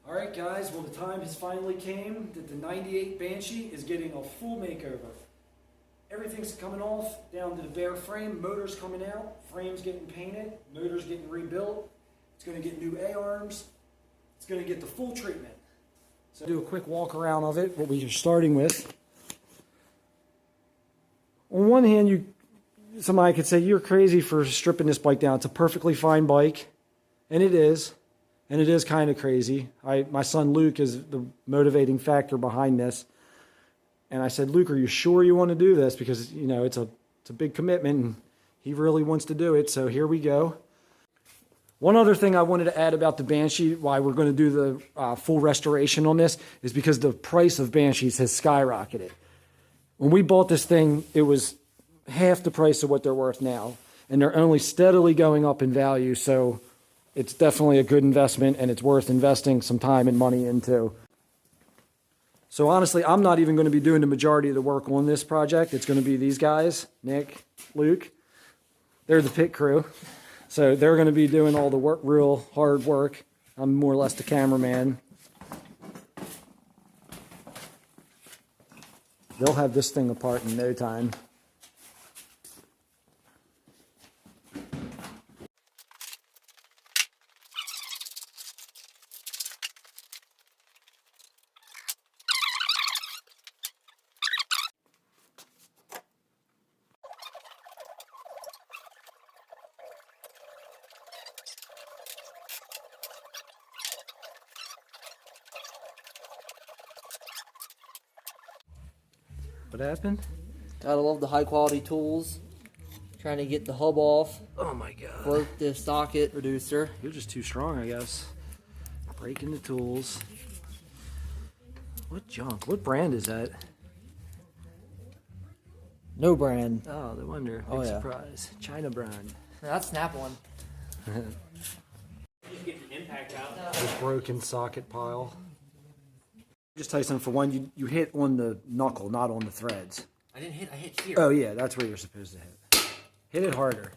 Alright guys, well the time has finally came that the 98 Banshee is getting a full makeover. Everything's coming off down to the bare frame, motors coming out, frames getting painted, motors getting rebuilt. It's going to get new A-arms. It's going to get the full treatment. So do a quick walk around of it, what we are starting with. On one hand, somebody could say you're crazy for stripping this bike down. It's a perfectly fine bike, and it is. And it is kind of crazy. My son Luke is the motivating factor behind this. And I said, Luke, are you sure you want to do this? Because, you know, it's a big commitment, and he really wants to do it. So here we go. One other thing I wanted to add about the Banshee, why we're going to do the full restoration on this, is because the price of Banshees has skyrocketed. When we bought this thing, it was half the price of what they're worth now. And they're only steadily going up in value. So it's definitely a good investment, and it's worth investing some time and money into. So honestly, I'm not even going to be doing the majority of the work on this project. It's going to be these guys, Nick, Luke. They're the pit crew. So they're going to be doing all the work, real hard work. I'm more or less the cameraman. They'll have this thing apart in no time. What happened? Gotta love the high quality tools. Trying to get the hub off. Oh my god. Broke the socket reducer. You're just too strong, I guess. Breaking the tools. What junk? What brand is that? No brand. Oh, no wonder. Big surprise. China brand. That's Snap One. Just get an impact out. The broken socket pile. Just tell you something. For one, you hit on the knuckle, not on the threads. I didn't hit. I hit here. Oh yeah, that's where you're supposed to hit. Hit it harder.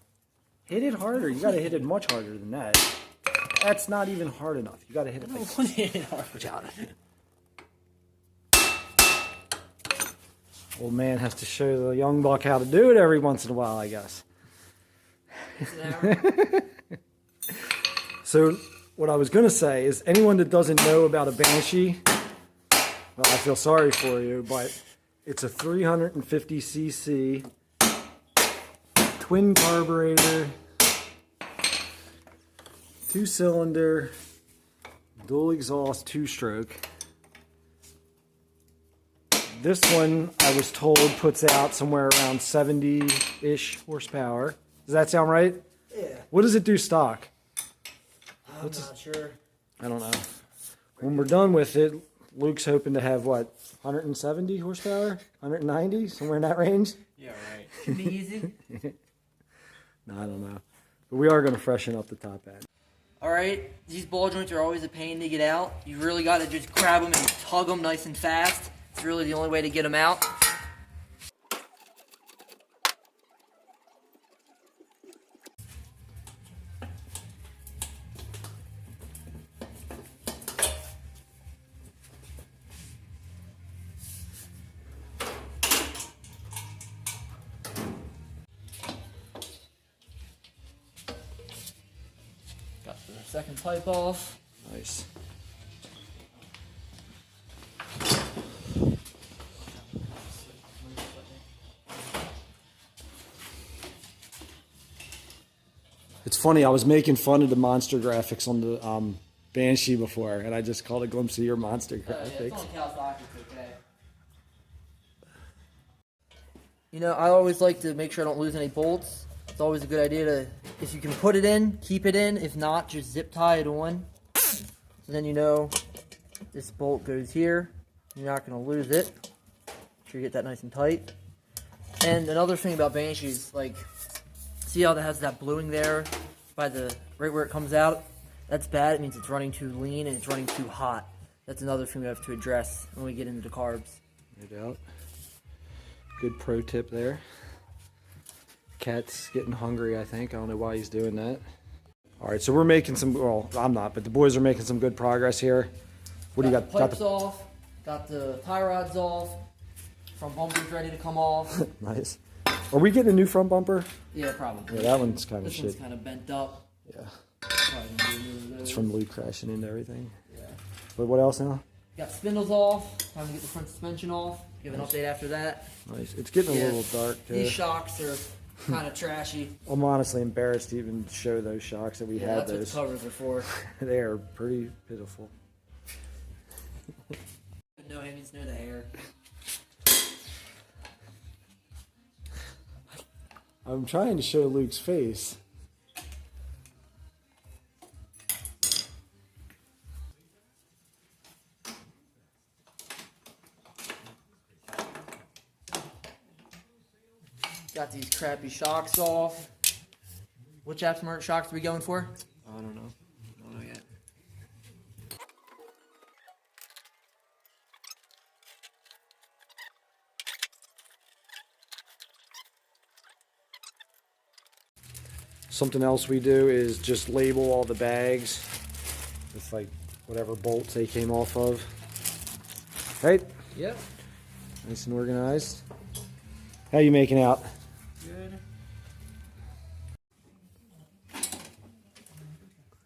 Hit it harder. You got to hit it much harder than that. That's not even hard enough. You got to hit it. Old man has to show the young buck how to do it every once in a while, I guess. So what I was going to say is, anyone that doesn't know about a Banshee, well, I feel sorry for you, but it's a 350cc twin carburetor, 2-cylinder, dual exhaust, 2-stroke. This one, I was told, puts out somewhere around 70-ish horsepower. Does that sound right? Yeah. What does it do stock? I'm not sure. I don't know. When we're done with it, Luke's hoping to have, what, 170 horsepower? 190? Somewhere in that range? Yeah, right. Should be easy. No, I don't know. But we are going to freshen up the top end. Alright, these ball joints are always a pain to get out. You really got to just grab them and tug them nice and fast. It's really the only way to get them out. Got the second pipe off. Nice. It's funny, I was making fun of the monster graphics on the Banshee before, and I just caught a glimpse of your monster Yeah, it's graphics. on Kawasaki, it's okay. You know, I always like to make sure I don't lose any bolts. It's always a good idea to, if you can put it in, keep it in. If not, just zip tie it on. So then you know this bolt goes here. You're not going to lose it. Make sure you get that nice and tight. And another thing about Banshees, like, see how that has that bluing there by the right where it comes out? That's bad. It means it's running too lean and it's running too hot. That's another thing we have to address when we get into the carbs. No doubt. Good pro tip there. Cat's getting hungry, I think. I don't know why he's doing that. All right, so we're making some, well, I'm not, but the boys are making some good progress here. What do you got? Pipes off. Got the tie rods off. Front bumper's ready to come off. Nice. Are we getting a new front bumper? Yeah, probably. Yeah, that one's kind of This shit. one's kind of bent up. Yeah. Probably gonna do a new It's nose. from Luke crashing into everything. Yeah. But what else now? Got spindles off. Time to get the front suspension off. Give an update after that. Nice. It's getting a Yeah. little dark. These shocks are kind of trashy. I'm honestly embarrassed to even show those shocks that we Yeah, had that's what the those. covers are for. They are pretty pitiful. No hands, no the hair. I'm trying to show Luke's face. Got these crappy shocks off. Which aftermarket shocks are we going for? I don't know. I don't know yet. Something else we do is just label all the bags with like whatever bolts they came off of. Right? Yep. Nice and organized. How you making out? Good.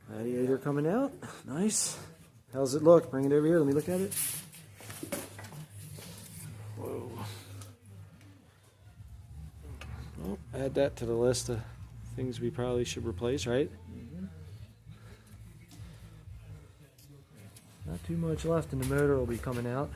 Radiator coming out. Nice. How's it look? Bring it over here. Let me look at it. Whoa. Well, add that to the list of things we probably should replace, right? Not too much left, and the motor will be coming out.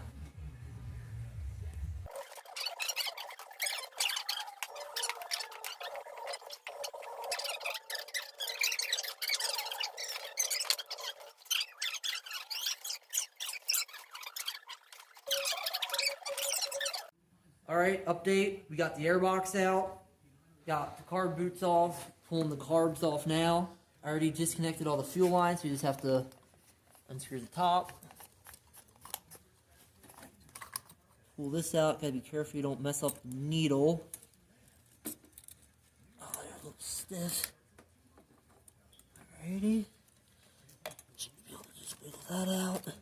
Alright, update. We got the airbox out. Got the carb boots off. Pulling the carbs off now. I already disconnected all the fuel lines, so you just have to unscrew the top. Pull this out. Gotta be careful you don't mess up the needle. Oh, they're a little stiff. Alrighty. Should be able to just wiggle that out. There's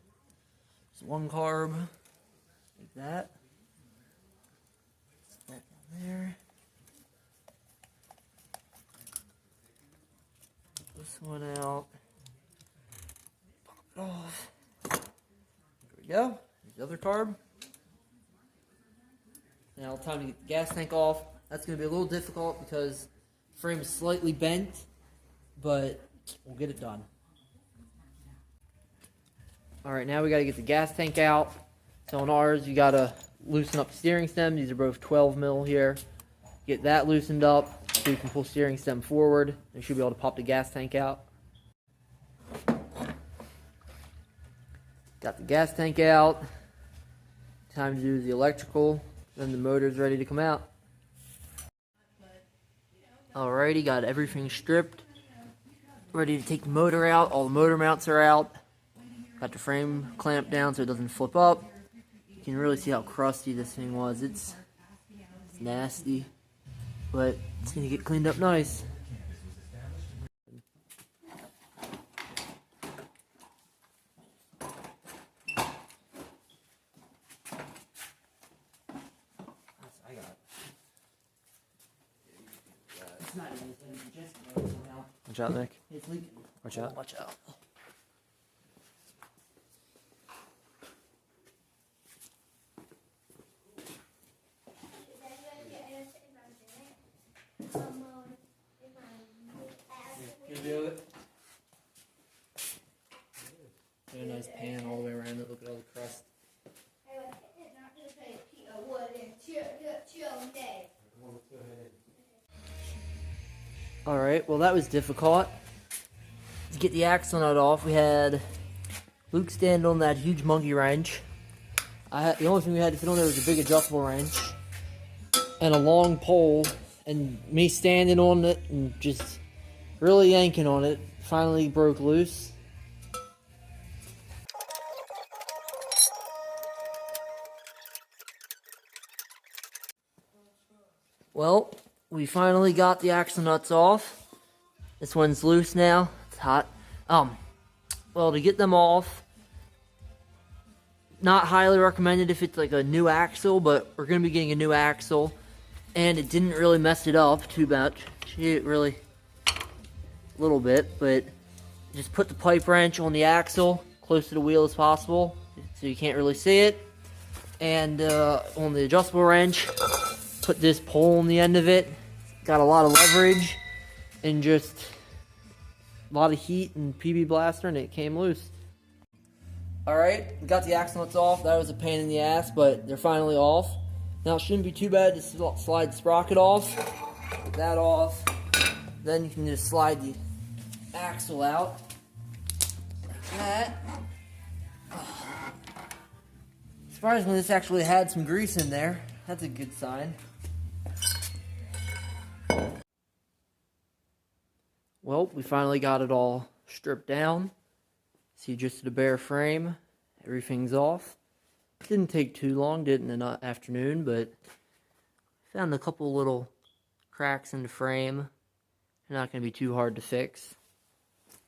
one carb. Like that. That down there. This one out. Pop it off. There we go. There's the other carb. Now time to get the gas tank off. That's going to be a little difficult because the frame is slightly bent, but we'll get it done. Alright, now we got to get the gas tank out. So on ours, you got to loosen up the steering stem. These are both 12 mil here. Get that loosened up so you can pull steering stem forward. You should be able to pop the gas tank out. Got the gas tank out. Time to do the electrical. Then the motor's ready to come out. Alrighty, got everything stripped. Ready to take the motor out. All the motor mounts are out. Got the frame clamped down so it doesn't flip up. You can really see how crusty this thing was. It's nasty, but it's gonna get cleaned up nice. It's not even just now. Watch out, Nick. It's leaking. Watch out. Watch out. You do it. Get a nice pan all the way around it. Look at all the crust. Alright, well that was difficult. To get the axle nut off, we had Luke stand on that huge monkey wrench. The only thing we had to fit on there was a big adjustable wrench and a long pole, and me standing on it and just really yanking on it finally broke loose. Well, we finally got the axle nuts off. This one's loose now. It's hot. Well, to get them off, not highly recommended if it's like a new axle, but we're going to be getting a new axle, and it didn't really mess it up too much. It really, a little bit, but just put the pipe wrench on the axle close to the wheel as possible so you can't really see it, and on the adjustable wrench, put this pole on the end of it. Got a lot of leverage and just a lot of heat and PB blaster, and it came loose. Alright, we got the axle nuts off. That was a pain in the ass, but they're finally off. Now it shouldn't be too bad to slide the sprocket off. Get that off. Then you can just slide the axle out. Like that. Surprisingly, this actually had some grease in there. That's a good sign. Well, we finally got it all stripped down. See, just the bare frame, everything's off. Didn't take too long, didn't in the afternoon, but found a couple little cracks in the frame. They're not going to be too hard to fix.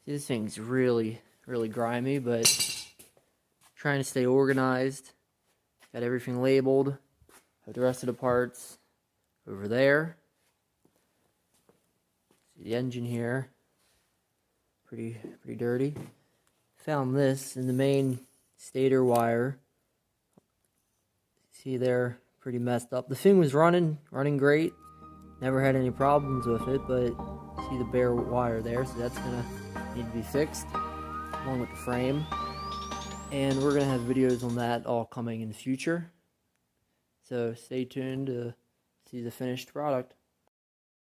See, this thing's really, really grimy, but trying to stay organized. Got everything labeled. Have the rest of the parts over there. See the engine here. Pretty dirty. Found this in the main stator wire. See there, pretty messed up. The thing was running great. Never had any problems with it, but see the bare wire there, so that's gonna need to be fixed, along with the frame. And we're gonna have videos on that all coming in the future. So stay tuned to see the finished product.